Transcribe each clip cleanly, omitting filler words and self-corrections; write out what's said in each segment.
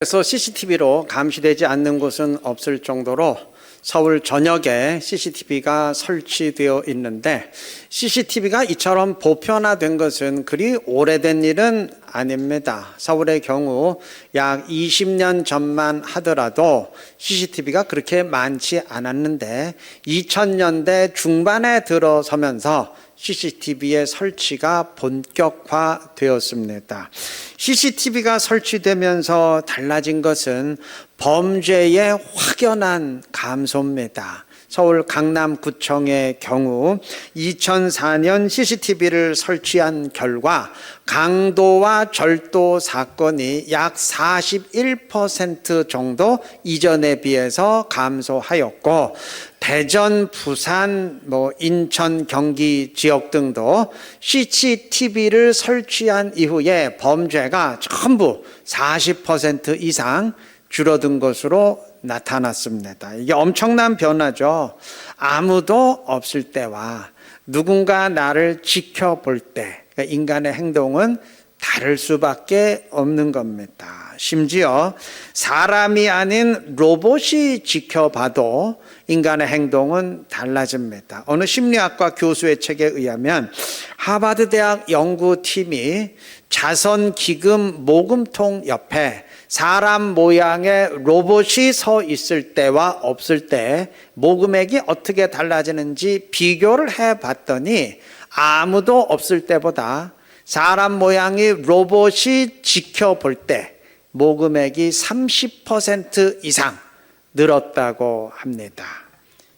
그래서 CCTV로 감시되지 않는 곳은 없을 정도로 서울 전역에 CCTV가 설치되어 있는데, CCTV가 이처럼 보편화된 것은 그리 오래된 일은 아닙니다. 서울의 경우 약 20년 전만 하더라도 CCTV가 그렇게 많지 않았는데 2000년대 중반에 들어서면서 CCTV의 설치가 본격화되었습니다. CCTV가 설치되면서 달라진 것은 범죄의 확연한 감소입니다. 서울 강남구청의 경우 2004년 CCTV를 설치한 결과 강도와 절도 사건이 약 41% 정도 이전에 비해서 감소하였고, 대전, 부산, 인천, 경기 지역 등도 CCTV를 설치한 이후에 범죄가 전부 40% 이상 줄어든 것으로 나타났습니다. 이게 엄청난 변화죠. 아무도 없을 때와 누군가 나를 지켜볼 때, 그러니까 인간의 행동은 다를 수밖에 없는 겁니다. 심지어 사람이 아닌 로봇이 지켜봐도 인간의 행동은 달라집니다. 어느 심리학과 교수의 책에 의하면 하버드 대학 연구팀이 자선 기금 모금통 옆에 사람 모양의 로봇이 서 있을 때와 없을 때 모금액이 어떻게 달라지는지 비교를 해봤더니 아무도 없을 때보다 사람 모양의 로봇이 지켜볼 때 모금액이 30% 이상 늘었다고 합니다.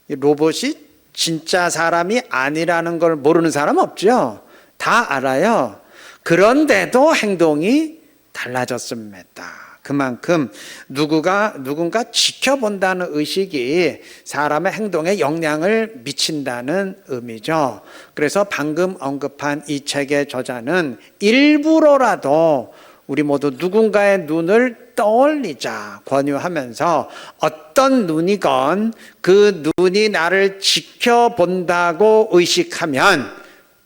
로봇이 진짜 사람이 아니라는 걸 모르는 사람 없죠? 다 알아요. 그런데도 행동이 달라졌습니다. 그만큼 누군가 지켜본다는 의식이 사람의 행동에 영향을 미친다는 의미죠. 그래서 방금 언급한 이 책의 저자는 일부러라도 우리 모두 누군가의 눈을 떠올리자 권유하면서, 어떤 눈이건 그 눈이 나를 지켜본다고 의식하면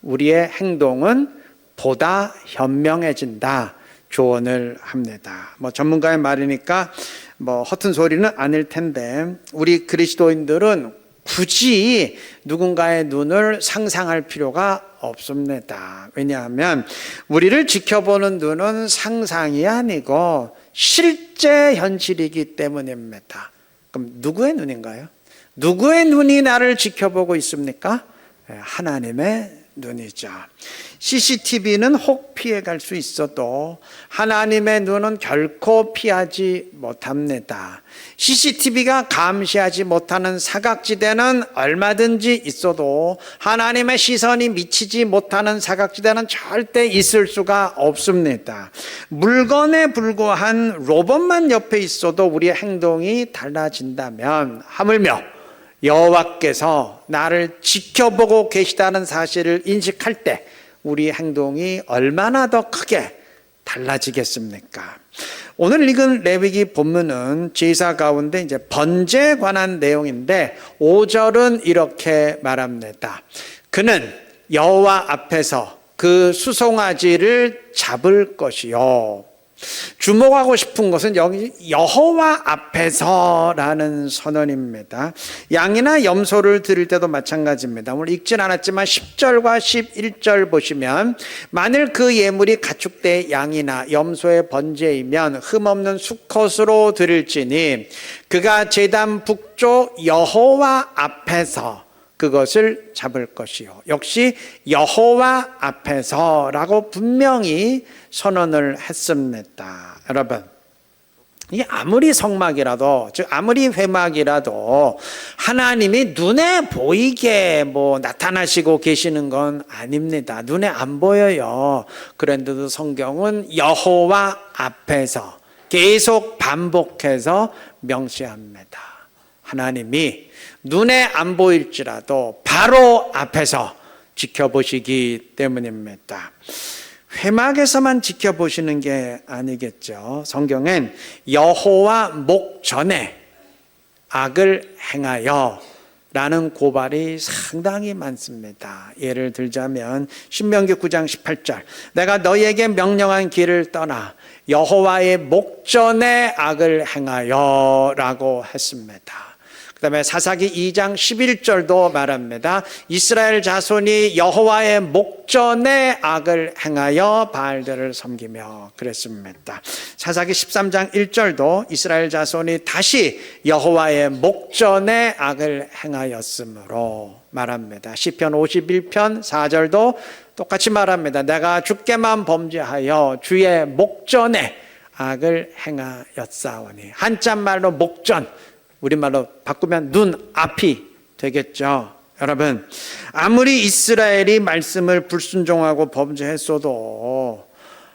우리의 행동은 보다 현명해진다 조언을 합니다. 전문가의 말이니까 허튼 소리는 아닐 텐데, 우리 그리스도인들은 굳이 누군가의 눈을 상상할 필요가 없습니다. 왜냐하면 우리를 지켜보는 눈은 상상이 아니고 실제 현실이기 때문입니다. 그럼 누구의 눈인가요? 누구의 눈이 나를 지켜보고 있습니까? 하나님의 눈이죠. CCTV는 혹 피해갈 수 있어도 하나님의 눈은 결코 피하지 못합니다. CCTV가 감시하지 못하는 사각지대는 얼마든지 있어도 하나님의 시선이 미치지 못하는 사각지대는 절대 있을 수가 없습니다. 물건에 불과한 로봇만 옆에 있어도 우리의 행동이 달라진다면, 하물며 여호와께서 나를 지켜보고 계시다는 사실을 인식할 때 우리 행동이 얼마나 더 크게 달라지겠습니까? 오늘 읽은 레위기 본문은 제사 가운데 이제 번제에 관한 내용인데 5절은 이렇게 말합니다. 그는 여호와 앞에서 그 수송아지를 잡을 것이요. 주목하고 싶은 것은 여기 여호와 앞에서라는 선언입니다. 양이나 염소를 드릴 때도 마찬가지입니다. 오늘 읽진 않았지만 10절과 11절 보시면, 만일 그 예물이 가축대 양이나 염소의 번제이면 흠없는 수컷으로 드릴지니 그가 제단 북쪽 여호와 앞에서 그것을 잡을 것이요. 역시 여호와 앞에서라고 분명히 선언을 했습니다. 여러분, 이게 아무리 성막이라도, 즉 아무리 회막이라도 하나님이 눈에 보이게 나타나시고 계시는 건 아닙니다. 눈에 안 보여요. 그런데도 성경은 여호와 앞에서 계속 반복해서 명시합니다. 하나님이 눈에 안 보일지라도 바로 앞에서 지켜보시기 때문입니다. 회막에서만 지켜보시는 게 아니겠죠. 성경엔 여호와 목 전에 악을 행하여 라는 고발이 상당히 많습니다. 예를 들자면 신명기 9장 18절, 내가 너희에게 명령한 길을 떠나 여호와의 목전에 악을 행하여 라고 했습니다. 그 다음에 사사기 2장 11절도 말합니다. 이스라엘 자손이 여호와의 목전에 악을 행하여 바알들을 섬기며 그랬습니다. 사사기 13장 1절도 이스라엘 자손이 다시 여호와의 목전에 악을 행하였으므로 말합니다. 시편 51편 4절도 똑같이 말합니다. 내가 주께만 범죄하여 주의 목전에 악을 행하였사오니. 한자말로 목전, 우리말로 바꾸면 눈앞이 되겠죠. 여러분, 아무리 이스라엘이 말씀을 불순종하고 범죄했어도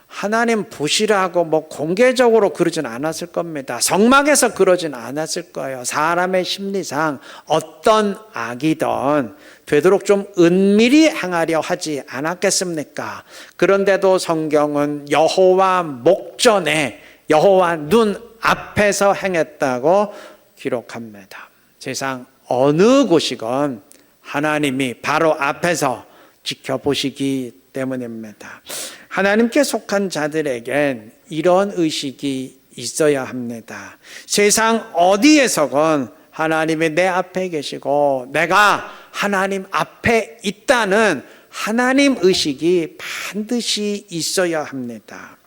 하나님 보시라고 공개적으로 그러진 않았을 겁니다. 성막에서 그러진 않았을 거예요. 사람의 심리상 어떤 악이든 되도록 좀 은밀히 행하려 하지 않았겠습니까? 그런데도 성경은 여호와 목전에, 여호와 눈 앞에서 행했다고 기록합니다. 세상 어느 곳이건 하나님이 바로 앞에서 지켜보시기 때문입니다. 하나님께 속한 자들에겐 이런 의식이 있어야 합니다. 세상 어디에서건 하나님이 내 앞에 계시고 내가 하나님 앞에 있다는 하나님 의식이 반드시 있어야 합니다.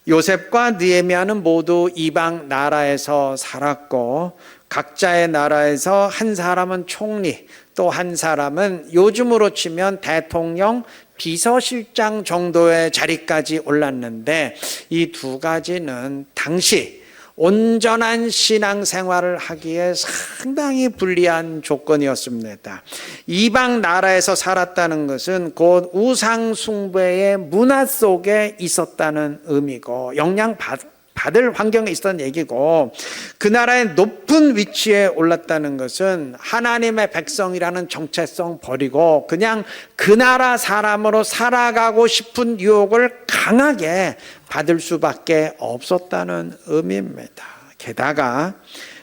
요셉과 느헤미야는 모두 이방 나라에서 살았고 각자의 나라에서 한 사람은 총리, 또 한 사람은 요즘으로 치면 대통령, 비서실장 정도의 자리까지 올랐는데 이 두 가지는 당시 온전한 신앙생활을 하기에 상당히 불리한 조건이었습니다. 이방 나라에서 살았다는 것은 곧 우상 숭배의 문화 속에 있었다는 의미고 영향받을 환경에 있었다는 얘기고, 그 나라의 높은 위치에 올랐다는 것은 하나님의 백성이라는 정체성 버리고 그냥 그 나라 사람으로 살아가고 싶은 유혹을 강하게 받을 수밖에 없었다는 의미입니다. 게다가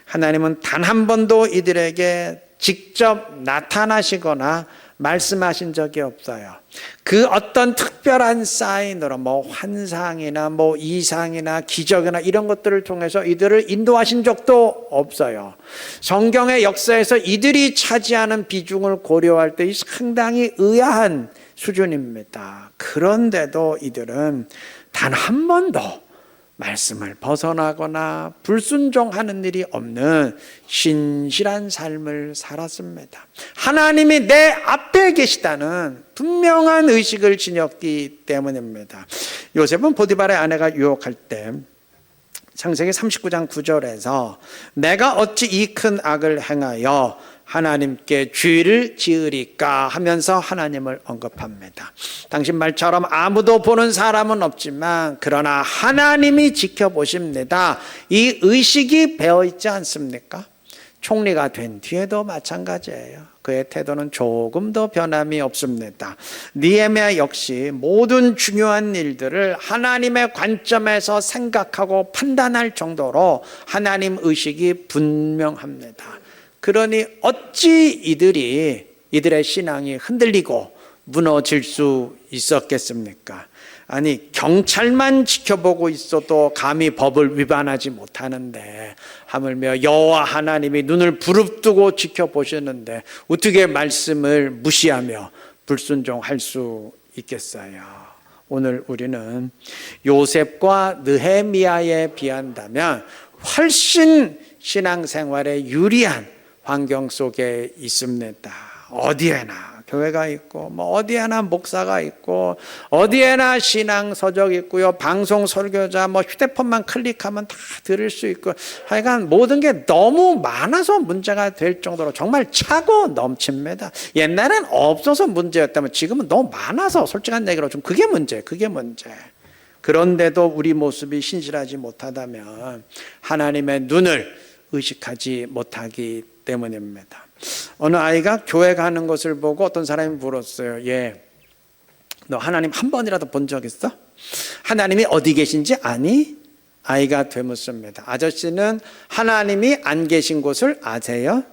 하나님은 단 한 번도 이들에게 직접 나타나시거나 말씀하신 적이 없어요. 그 어떤 특별한 사인으로 환상이나 이상이나 기적이나 이런 것들을 통해서 이들을 인도하신 적도 없어요. 성경의 역사에서 이들이 차지하는 비중을 고려할 때 상당히 의아한 수준입니다. 그런데도 이들은 단 한 번도 말씀을 벗어나거나 불순종하는 일이 없는 신실한 삶을 살았습니다. 하나님이 내 앞에 계시다는 분명한 의식을 지녔기 때문입니다. 요셉은 보디발의 아내가 유혹할 때 창세기 39장 9절에서 내가 어찌 이 큰 악을 행하여 하나님께 죄를 지으리까 하면서 하나님을 언급합니다. 당신 말처럼 아무도 보는 사람은 없지만 그러나 하나님이 지켜보십니다. 이 의식이 배어있지 않습니까? 총리가 된 뒤에도 마찬가지예요. 그의 태도는 조금 더 변함이 없습니다. 느헤미야 역시 모든 중요한 일들을 하나님의 관점에서 생각하고 판단할 정도로 하나님 의식이 분명합니다. 그러니 어찌 이들의 신앙이 흔들리고 무너질 수 있었겠습니까? 아니, 경찰만 지켜보고 있어도 감히 법을 위반하지 못하는데 하물며 여호와 하나님이 눈을 부릅뜨고 지켜보시는데 어떻게 말씀을 무시하며 불순종할 수 있겠어요? 오늘 우리는 요셉과 느헤미야에 비한다면 훨씬 신앙생활에 유리한 환경 속에 있습니다. 어디에나 교회가 있고 어디에나 목사가 있고 어디에나 신앙 서적 있고요. 방송 설교자 휴대폰만 클릭하면 다 들을 수 있고 하여간 모든 게 너무 많아서 문제가 될 정도로 정말 차고 넘칩니다. 옛날엔 없어서 문제였다면 지금은 너무 많아서 솔직한 얘기로 좀 그게 문제. 그런데도 우리 모습이 신실하지 못하다면 하나님의 눈을 의식하지 못하기 때문입니다. 어느 아이가 교회 가는 것을 보고 어떤 사람이 물었어요. 너 하나님 한 번이라도 본 적 있어? 하나님이 어디 계신지 아니? 아이가 되묻습니다. 아저씨는 하나님이 안 계신 곳을 아세요?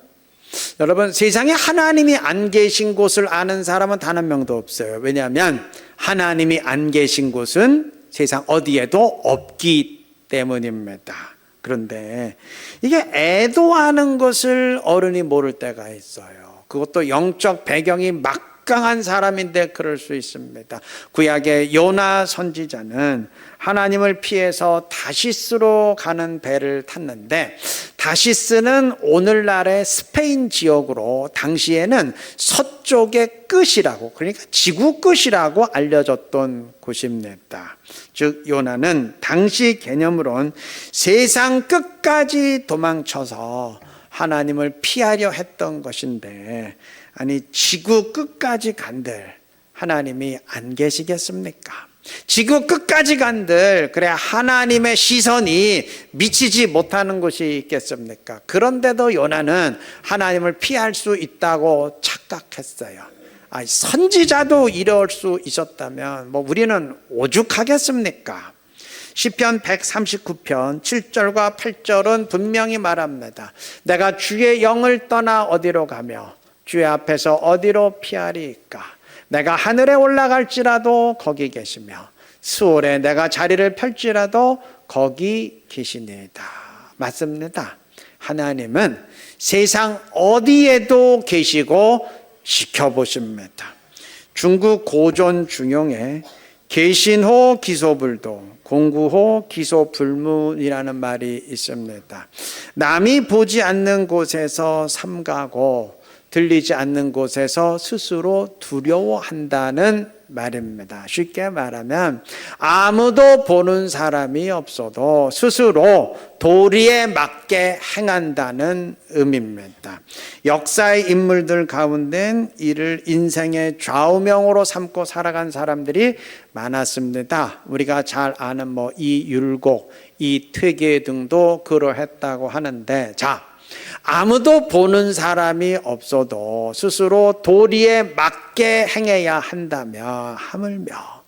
여러분, 세상에 하나님이 안 계신 곳을 아는 사람은 단 한 명도 없어요. 왜냐하면 하나님이 안 계신 곳은 세상 어디에도 없기 때문입니다. 그런데 이게 애도하는 것을 어른이 모를 때가 있어요. 그것도 영적 배경이 막강한 사람인데 그럴 수 있습니다. 구약의 요나 선지자는 하나님을 피해서 다시스로 가는 배를 탔는데, 다시스는 오늘날의 스페인 지역으로 당시에는 서쪽의 끝이라고, 그러니까 지구 끝이라고 알려졌던 곳입니다. 즉 요나는 당시 개념으론 세상 끝까지 도망쳐서 하나님을 피하려 했던 것인데, 아니 지구 끝까지 간들 하나님이 안 계시겠습니까? 지구 끝까지 간들 그래 하나님의 시선이 미치지 못하는 곳이 있겠습니까? 그런데도 요나는 하나님을 피할 수 있다고 착각했어요. 선지자도 이럴 수 있었다면 우리는 오죽하겠습니까? 시편 139편 7절과 8절은 분명히 말합니다. 내가 주의 영을 떠나 어디로 가며 주의 앞에서 어디로 피하리이까? 내가 하늘에 올라갈지라도 거기 계시며 수월에 내가 자리를 펼지라도 거기 계시니이다. 맞습니다. 하나님은 세상 어디에도 계시고 지켜보십니다. 중국 고전 중용에 계신호 기소불도 공구호 기소불문이라는 말이 있습니다. 남이 보지 않는 곳에서 삼가고 들리지 않는 곳에서 스스로 두려워한다는 말입니다. 쉽게 말하면 아무도 보는 사람이 없어도 스스로 도리에 맞게 행한다는 의미입니다. 역사의 인물들 가운데 이를 인생의 좌우명으로 삼고 살아간 사람들이 많았습니다. 우리가 잘 아는 이율곡, 이퇴계 등도 그러했다고 하는데, 아무도 보는 사람이 없어도 스스로 도리에 맞게 행해야 한다며 하물며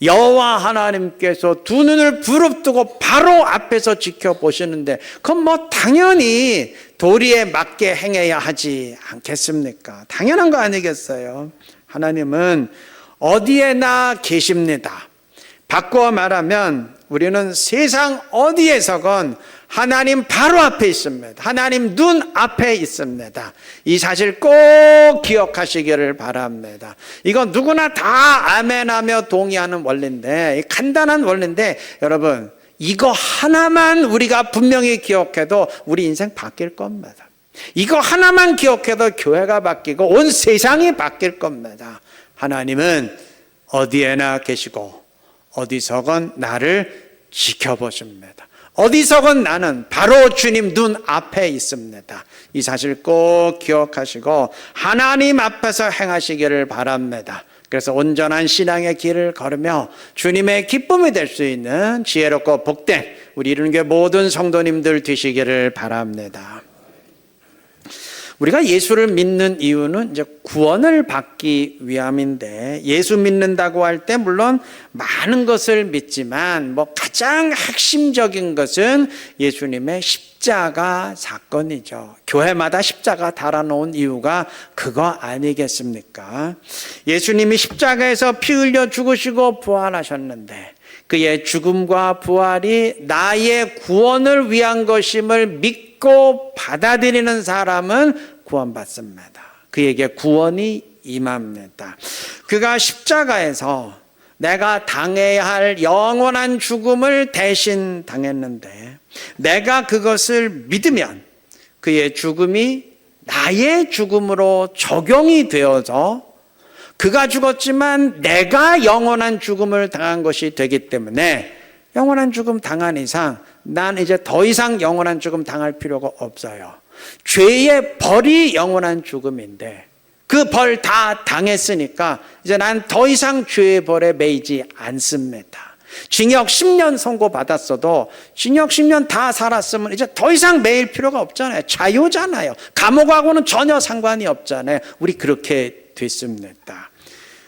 여호와 하나님께서 두 눈을 부릅뜨고 바로 앞에서 지켜보시는데 그건 당연히 도리에 맞게 행해야 하지 않겠습니까? 당연한 거 아니겠어요? 하나님은 어디에나 계십니다. 바꿔 말하면 우리는 세상 어디에서건 하나님 바로 앞에 있습니다. 하나님 눈 앞에 있습니다. 이 사실 꼭 기억하시기를 바랍니다. 이건 누구나 다 아멘하며 동의하는 원리인데, 간단한 원리인데, 여러분 이거 하나만 우리가 분명히 기억해도 우리 인생 바뀔 겁니다. 이거 하나만 기억해도 교회가 바뀌고 온 세상이 바뀔 겁니다. 하나님은 어디에나 계시고 어디서건 나를 지켜보십니다. 어디서건 나는 바로 주님 눈 앞에 있습니다. 이 사실 꼭 기억하시고 하나님 앞에서 행하시기를 바랍니다. 그래서 온전한 신앙의 길을 걸으며 주님의 기쁨이 될 수 있는 지혜롭고 복된 우리 이른교회 모든 성도님들 되시기를 바랍니다. 우리가 예수를 믿는 이유는 이제 구원을 받기 위함인데, 예수 믿는다고 할 때 물론 많은 것을 믿지만 가장 핵심적인 것은 예수님의 십자가 사건이죠. 교회마다 십자가 달아놓은 이유가 그거 아니겠습니까? 예수님이 십자가에서 피 흘려 죽으시고 부활하셨는데 그의 죽음과 부활이 나의 구원을 위한 것임을 믿고 받아들이는 사람은 구원받습니다. 그에게 구원이 임합니다. 그가 십자가에서 내가 당해야 할 영원한 죽음을 대신 당했는데 내가 그것을 믿으면 그의 죽음이 나의 죽음으로 적용이 되어서 그가 죽었지만 내가 영원한 죽음을 당한 것이 되기 때문에 영원한 죽음 당한 이상 난 이제 더 이상 영원한 죽음 당할 필요가 없어요. 죄의 벌이 영원한 죽음인데 그 벌 다 당했으니까 이제 난 더 이상 죄의 벌에 매이지 않습니다. 징역 10년 선고받았어도 징역 10년 다 살았으면 이제 더 이상 매일 필요가 없잖아요. 자유잖아요. 감옥하고는 전혀 상관이 없잖아요. 우리 그렇게 됐습니다.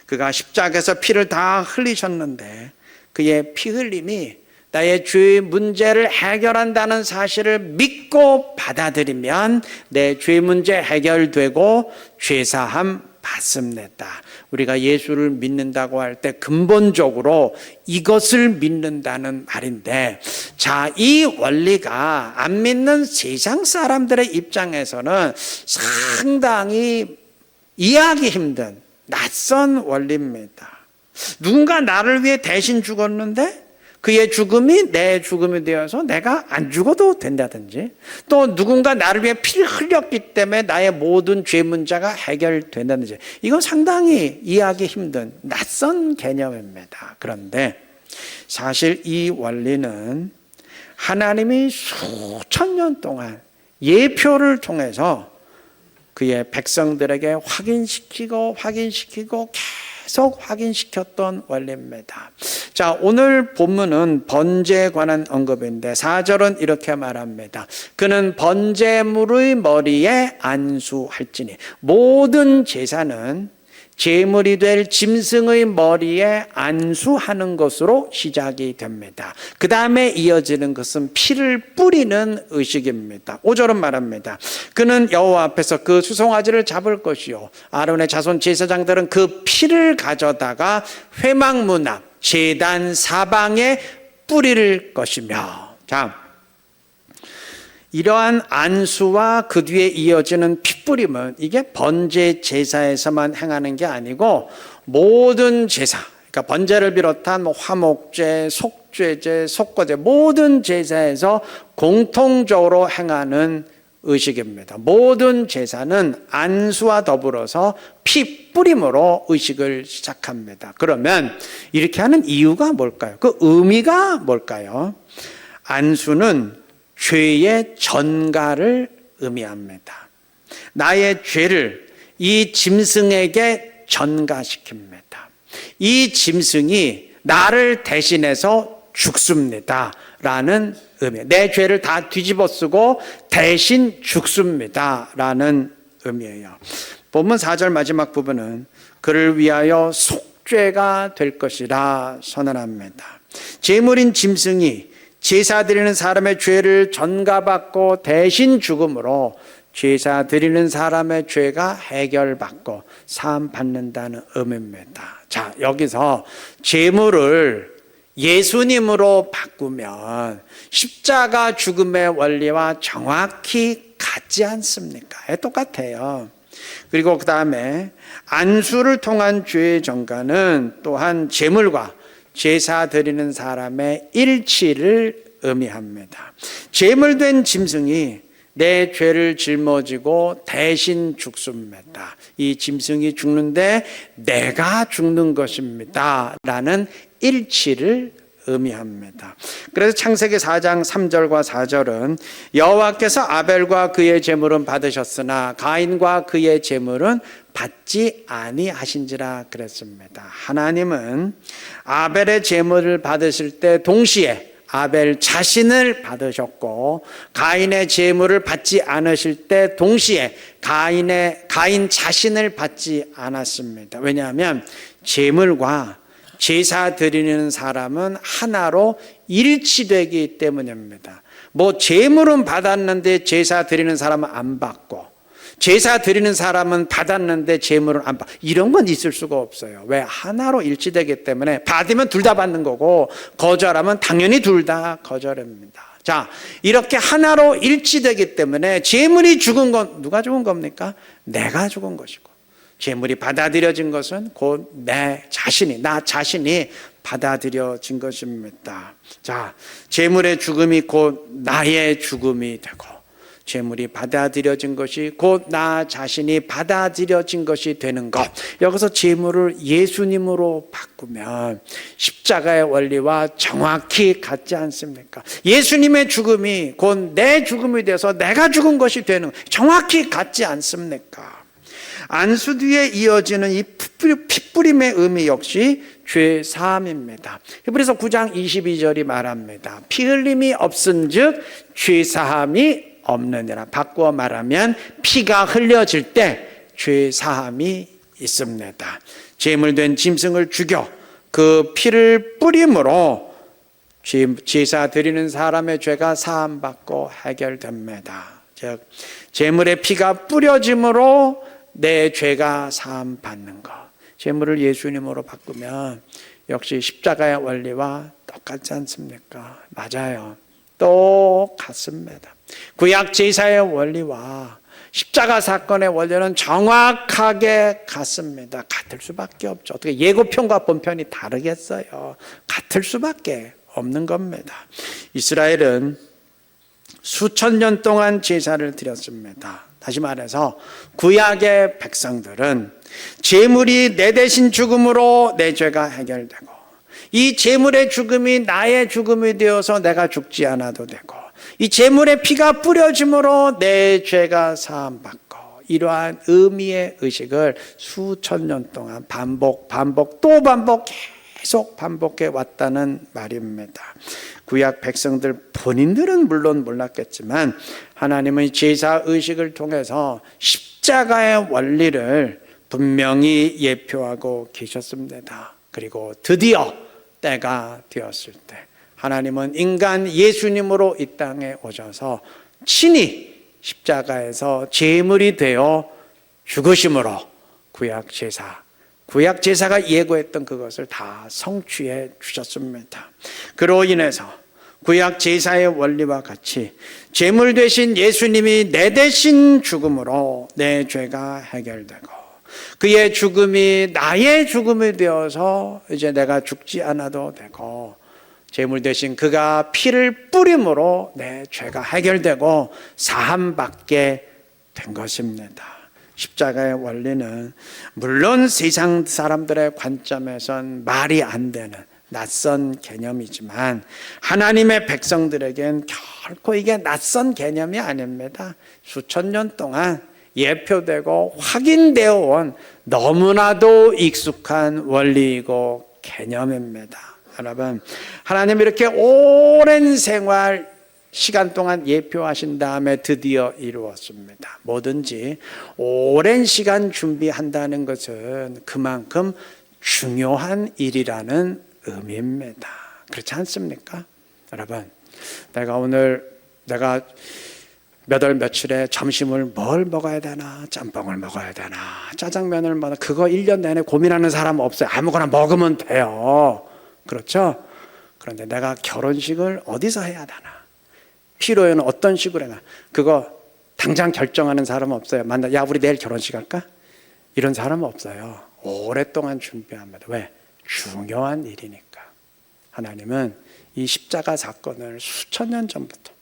그가 십자가에서 피를 다 흘리셨는데 그의 피 흘림이 나의 죄의 문제를 해결한다는 사실을 믿고 받아들이면 내 죄 문제 해결되고 죄사함 받습니다. 우리가 예수를 믿는다고 할 때 근본적으로 이것을 믿는다는 말인데, 자, 이 원리가 안 믿는 세상 사람들의 입장에서는 상당히 이해하기 힘든 낯선 원리입니다. 누군가 나를 위해 대신 죽었는데 그의 죽음이 내 죽음이 되어서 내가 안 죽어도 된다든지, 또 누군가 나를 위해 피를 흘렸기 때문에 나의 모든 죄 문제가 해결된다든지, 이건 상당히 이해하기 힘든 낯선 개념입니다. 그런데 사실 이 원리는 하나님이 수천 년 동안 예표를 통해서 그의 백성들에게 확인시키고 계속 확인시켰던 원리입니다. 자, 오늘 본문은 번제에 관한 언급인데 4절은 이렇게 말합니다. 그는 번제물의 머리에 안수할지니, 모든 제사는 제물이 될 짐승의 머리에 안수하는 것으로 시작이 됩니다. 그 다음에 이어지는 것은 피를 뿌리는 의식입니다. 5절은 말합니다. 그는 여호와 앞에서 그 수송아지를 잡을 것이요, 아론의 자손 제사장들은 그 피를 가져다가 회막문 앞 제단 사방에 뿌릴 것이며. 자, 이러한 안수와 그 뒤에 이어지는 피뿌림은 이게 번제 제사에서만 행하는 게 아니고 모든 제사, 그러니까 번제를 비롯한 화목제, 속죄제, 속거제, 모든 제사에서 공통적으로 행하는 의식입니다. 모든 제사는 안수와 더불어서 피뿌림으로 의식을 시작합니다. 그러면 이렇게 하는 이유가 뭘까요? 그 의미가 뭘까요? 안수는 죄의 전가를 의미합니다. 나의 죄를 이 짐승에게 전가시킵니다. 이 짐승이 나를 대신해서 죽습니다 라는 의미, 내 죄를 다 뒤집어 쓰고 대신 죽습니다 라는 의미예요. 본문 4절 마지막 부분은 그를 위하여 속죄가 될 것이라 선언합니다. 제물인 짐승이 제사 드리는 사람의 죄를 전가받고 대신 죽음으로 제사 드리는 사람의 죄가 해결받고 사함받는다는 의미입니다. 자, 여기서 제물을 예수님으로 바꾸면 십자가 죽음의 원리와 정확히 같지 않습니까? 똑같아요. 그리고 그 다음에 안수를 통한 죄의 전가는 또한 제물과 제사 드리는 사람의 일치를 의미합니다. 제물된 짐승이 내 죄를 짊어지고 대신 죽습니다. 이 짐승이 죽는데 내가 죽는 것입니다 라는 일치를 의미합니다. 그래서 창세기 4장 3절과 4절은 여호와께서 아벨과 그의 제물은 받으셨으나 가인과 그의 제물은 받지 아니하신지라 그랬습니다. 하나님은 아벨의 제물을 받으실 때 동시에 아벨 자신을 받으셨고, 가인의 제물을 받지 않으실 때 동시에 가인 자신을 받지 않았습니다. 왜냐하면 제물과 제사 드리는 사람은 하나로 일치되기 때문입니다. 뭐 제물은 받았는데 제사 드리는 사람은 안 받고, 제사 드리는 사람은 받았는데 제물은 안 받고, 이런 건 있을 수가 없어요. 왜? 하나로 일치되기 때문에 받으면 둘 다 받는 거고, 거절하면 당연히 둘 다 거절입니다. 자, 이렇게 하나로 일치되기 때문에 제물이 죽은 건 누가 죽은 겁니까? 내가 죽은 것이고, 제물이 받아들여진 것은 곧 나 자신이 받아들여진 것입니다. 자, 제물의 죽음이 곧 나의 죽음이 되고, 제물이 받아들여진 것이 곧 나 자신이 받아들여진 것이 되는 것. 여기서 제물을 예수님으로 바꾸면 십자가의 원리와 정확히 같지 않습니까? 예수님의 죽음이 곧 내 죽음이 돼서 내가 죽은 것이 되는, 정확히 같지 않습니까? 안수 뒤에 이어지는 이 피뿌림의 의미 역시 죄 사함입니다. 히브리서 9장 22절이 말합니다. 피 흘림이 없은즉 죄 사함이 없느니라. 바꾸어 말하면 피가 흘려질 때 죄 사함이 있습니다. 제물된 짐승을 죽여 그 피를 뿌림으로 제사 드리는 사람의 죄가 사함받고 해결됩니다. 즉 제물의 피가 뿌려짐으로 내 죄가 사함받는 것. 제물을 예수님으로 바꾸면 역시 십자가의 원리와 똑같지 않습니까? 맞아요. 똑같습니다. 구약 제사의 원리와 십자가 사건의 원리는 정확하게 같습니다. 같을 수밖에 없죠. 어떻게 예고편과 본편이 다르겠어요? 같을 수밖에 없는 겁니다. 이스라엘은 수천 년 동안 제사를 드렸습니다. 다시 말해서 구약의 백성들은 제물이 내 대신 죽음으로 내 죄가 해결되고, 이 제물의 죽음이 나의 죽음이 되어서 내가 죽지 않아도 되고, 이 제물의 피가 뿌려짐으로 내 죄가 사함받고, 이러한 의미의 의식을 수천 년 동안 반복 계속 반복해 왔다는 말입니다. 구약 백성들 본인들은 물론 몰랐겠지만 하나님은 제사 의식을 통해서 십자가의 원리를 분명히 예표하고 계셨습니다. 그리고 드디어 때가 되었을 때 하나님은 인간 예수님으로 이 땅에 오셔서 친히 십자가에서 제물이 되어 죽으심으로 구약 제사가 예고했던 그것을 다 성취해 주셨습니다. 그로 인해서 구약 제사의 원리와 같이 제물 되신 예수님이 내 대신 죽음으로 내 죄가 해결되고, 그의 죽음이 나의 죽음이 되어서 이제 내가 죽지 않아도 되고, 제물 대신 그가 피를 뿌림으로 내 죄가 해결되고 사함받게 된 것입니다. 십자가의 원리는 물론 세상 사람들의 관점에선 말이 안 되는 낯선 개념이지만 하나님의 백성들에겐 결코 이게 낯선 개념이 아닙니다. 수천 년 동안 예표되고 확인되어 온 너무나도 익숙한 원리이고 개념입니다. 여러분, 하나님이 이렇게 오랜 생활 시간 동안 예표하신 다음에 드디어 이루었습니다. 뭐든지 오랜 시간 준비한다는 것은 그만큼 중요한 일이라는 의미입니다. 그렇지 않습니까? 여러분, 내가 몇 월 며칠에 점심을 뭘 먹어야 되나, 짬뽕을 먹어야 되나, 짜장면을 먹나, 그거 1년 내내 고민하는 사람 없어요. 아무거나 먹으면 돼요. 그렇죠? 그런데 내가 결혼식을 어디서 해야 되나, 피로에는 어떤 식으로 해나, 그거 당장 결정하는 사람 없어요. 야, 우리 내일 결혼식 할까? 이런 사람 없어요. 오랫동안 준비합니다. 왜? 중요한 일이니까. 하나님은 이 십자가 사건을 수천 년 전부터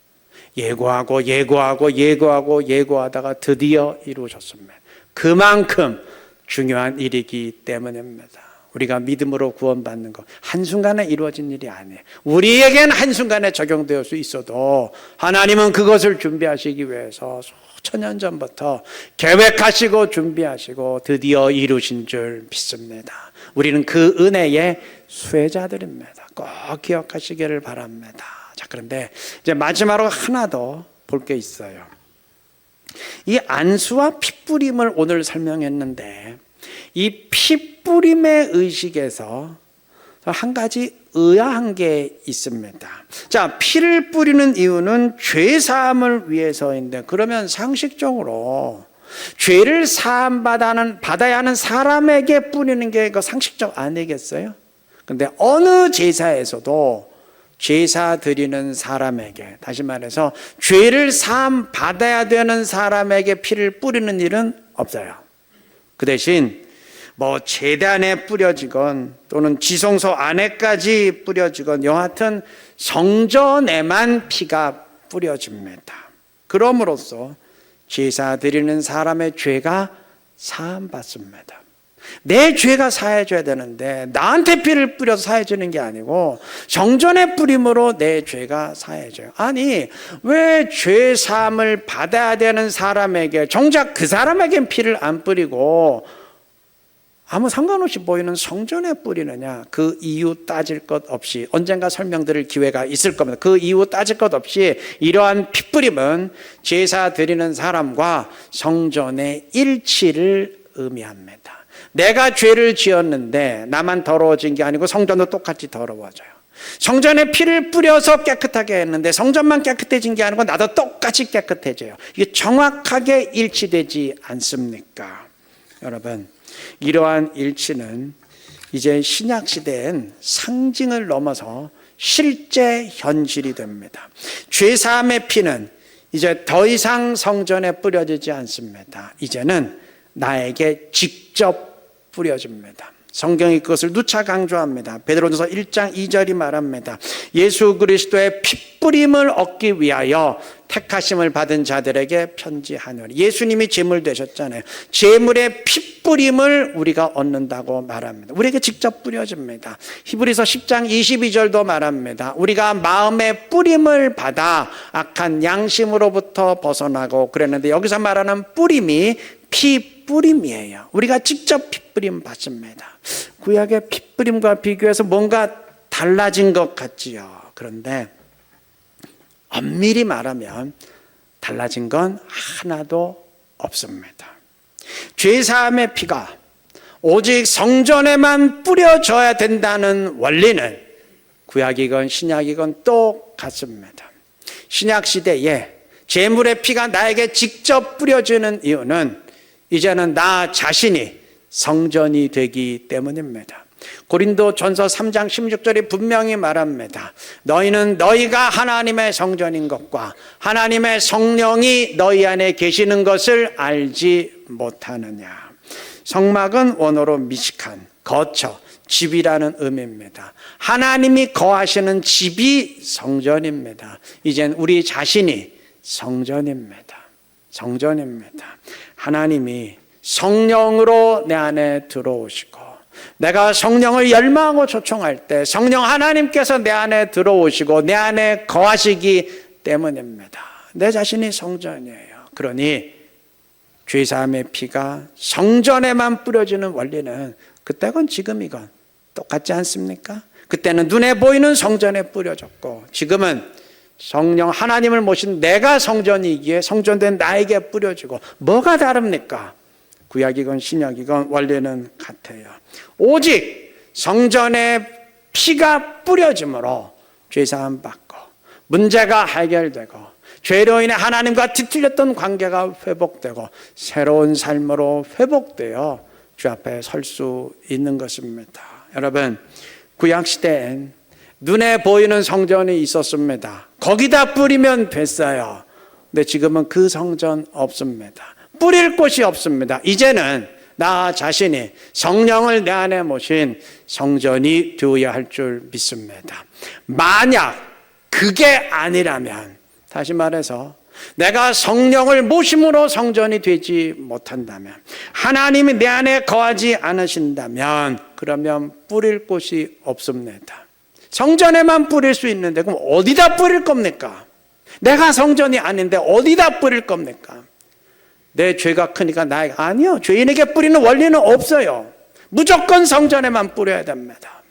예고하다가 드디어 이루어졌습니다. 그만큼 중요한 일이기 때문입니다. 우리가 믿음으로 구원받는 것 한순간에 이루어진 일이 아니에요. 우리에겐 한순간에 적용될 수 있어도 하나님은 그것을 준비하시기 위해서 수천 년 전부터 계획하시고 준비하시고 드디어 이루신 줄 믿습니다. 우리는 그 은혜의 수혜자들입니다. 꼭 기억하시기를 바랍니다. 자, 그런데 이제 마지막으로 하나 더 볼 게 있어요. 이 안수와 핏뿌림을 오늘 설명했는데 이 핏뿌림의 의식에서 한 가지 의아한 게 있습니다. 자, 피를 뿌리는 이유는 죄사함을 위해서인데, 그러면 상식적으로 죄를 사함받아야 하는 사람에게 뿌리는 게 그 상식적 아니겠어요? 근데 어느 제사에서도 제사 드리는 사람에게, 다시 말해서 죄를 사함 받아야 되는 사람에게 피를 뿌리는 일은 없어요. 그 대신 제단에 뿌려지건 또는 지성소 안에까지 뿌려지건 여하튼 성전에만 피가 뿌려집니다. 그럼으로써 제사 드리는 사람의 죄가 사함받습니다. 내 죄가 사해져야 되는데 나한테 피를 뿌려서 사해지는 게 아니고 성전에 뿌림으로 내 죄가 사해져요. 아니, 왜 죄 사함을 받아야 되는 사람에게, 정작 그 사람에겐 피를 안 뿌리고 아무 상관없이 보이는 성전에 뿌리느냐? 그 이유 따질 것 없이, 언젠가 설명드릴 기회가 있을 겁니다. 그 이유 따질 것 없이 이러한 핏뿌림은 제사 드리는 사람과 성전의 일치를 의미합니다. 내가 죄를 지었는데 나만 더러워진 게 아니고 성전도 똑같이 더러워져요. 성전에 피를 뿌려서 깨끗하게 했는데 성전만 깨끗해진 게 아니고 나도 똑같이 깨끗해져요. 이게 정확하게 일치되지 않습니까? 여러분, 이러한 일치는 이제 신약 시대엔 상징을 넘어서 실제 현실이 됩니다. 죄사함의 피는 이제 더 이상 성전에 뿌려지지 않습니다. 이제는 나에게 직접 뿌려집니다. 성경이 그것을 누차 강조합니다. 베드로전서 1장 2절이 말합니다. 예수 그리스도의 핏뿌림을 얻기 위하여 택하심을 받은 자들에게 편지하노니. 예수님이 제물 되셨잖아요. 제물의 핏뿌림을 우리가 얻는다고 말합니다. 우리에게 직접 뿌려집니다. 히브리서 10장 22절도 말합니다. 우리가 마음의 뿌림을 받아 악한 양심으로부터 벗어나고 그랬는데 여기서 말하는 뿌림이 피뿌림이에요. 우리가 직접 피뿌림 받습니다. 구약의 피뿌림과 비교해서 뭔가 달라진 것 같지요. 그런데 엄밀히 말하면 달라진 건 하나도 없습니다. 죄사함의 피가 오직 성전에만 뿌려져야 된다는 원리는 구약이건 신약이건 똑같습니다. 신약 시대에 제물의 피가 나에게 직접 뿌려지는 이유는 이제는 나 자신이 성전이 되기 때문입니다. 고린도전서 3장 16절이 분명히 말합니다. 너희는 너희가 하나님의 성전인 것과 하나님의 성령이 너희 안에 계시는 것을 알지 못하느냐. 성막은 원어로 미식한, 거처, 집이라는 의미입니다. 하나님이 거하시는 집이 성전입니다. 이젠 우리 자신이 성전입니다. 성전입니다. 하나님이 성령으로 내 안에 들어오시고 내가 성령을 열망하고 초청할 때 성령 하나님께서 내 안에 들어오시고 내 안에 거하시기 때문입니다. 내 자신이 성전이에요. 그러니 죄사함의 피가 성전에만 뿌려지는 원리는 그때건 지금이건 똑같지 않습니까? 그때는 눈에 보이는 성전에 뿌려졌고 지금은 성령 하나님을 모신 내가 성전이기에 성전된 나에게 뿌려지고 뭐가 다릅니까? 구약이건 신약이건 원리는 같아요. 오직 성전에 피가 뿌려짐으로 죄사함 받고 문제가 해결되고 죄로 인해 하나님과 뒤틀렸던 관계가 회복되고 새로운 삶으로 회복되어 주 앞에 설 수 있는 것입니다. 여러분, 구약시대엔 눈에 보이는 성전이 있었습니다. 거기다 뿌리면 됐어요. 근데 지금은 그 성전 없습니다. 뿌릴 곳이 없습니다. 이제는 나 자신이 성령을 내 안에 모신 성전이 되어야 할 줄 믿습니다. 만약 그게 아니라면, 다시 말해서 내가 성령을 모심으로 성전이 되지 못한다면, 하나님이 내 안에 거하지 않으신다면 그러면 뿌릴 곳이 없습니다. 성전에만 뿌릴 수 있는데 그럼 어디다 뿌릴 겁니까? 내가 성전이 아닌데 어디다 뿌릴 겁니까? 내 죄가 크니까 나에게, 아니요, 죄인에게 뿌리는 원리는 없어요. 무조건 성전에만 뿌려야 됩니다.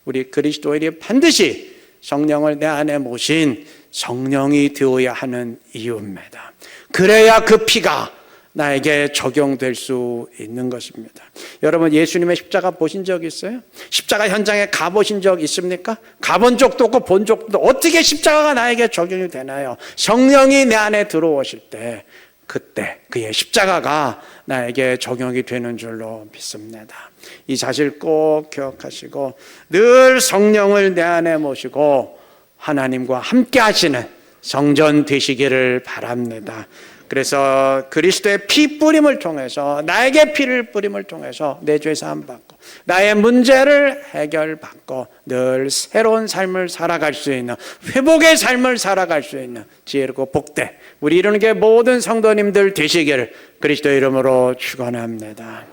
우리 그리스도인이 반드시 성령을 내 안에 모신 성령이 되어야 하는 이유입니다. 그래야 그 피가 나에게 적용될 수 있는 것입니다. 여러분, 예수님의 십자가 보신 적 있어요? 십자가 현장에 가보신 적 있습니까? 가본 적도 없고 본 적도 없고 어떻게 십자가가 나에게 적용이 되나요? 성령이 내 안에 들어오실 때 그때 그의 십자가가 나에게 적용이 되는 줄로 믿습니다. 이 사실 꼭 기억하시고 늘 성령을 내 안에 모시고 하나님과 함께 하시는 성전 되시기를 바랍니다. 그래서 그리스도의 피 뿌림을 통해서, 나에게 피를 뿌림을 통해서 내 죄 사함 받고 나의 문제를 해결받고 늘 새로운 삶을 살아갈 수 있는, 회복의 삶을 살아갈 수 있는 지혜롭고 복된 우리 이루는 게 모든 성도님들 되시기를 그리스도 이름으로 축원합니다.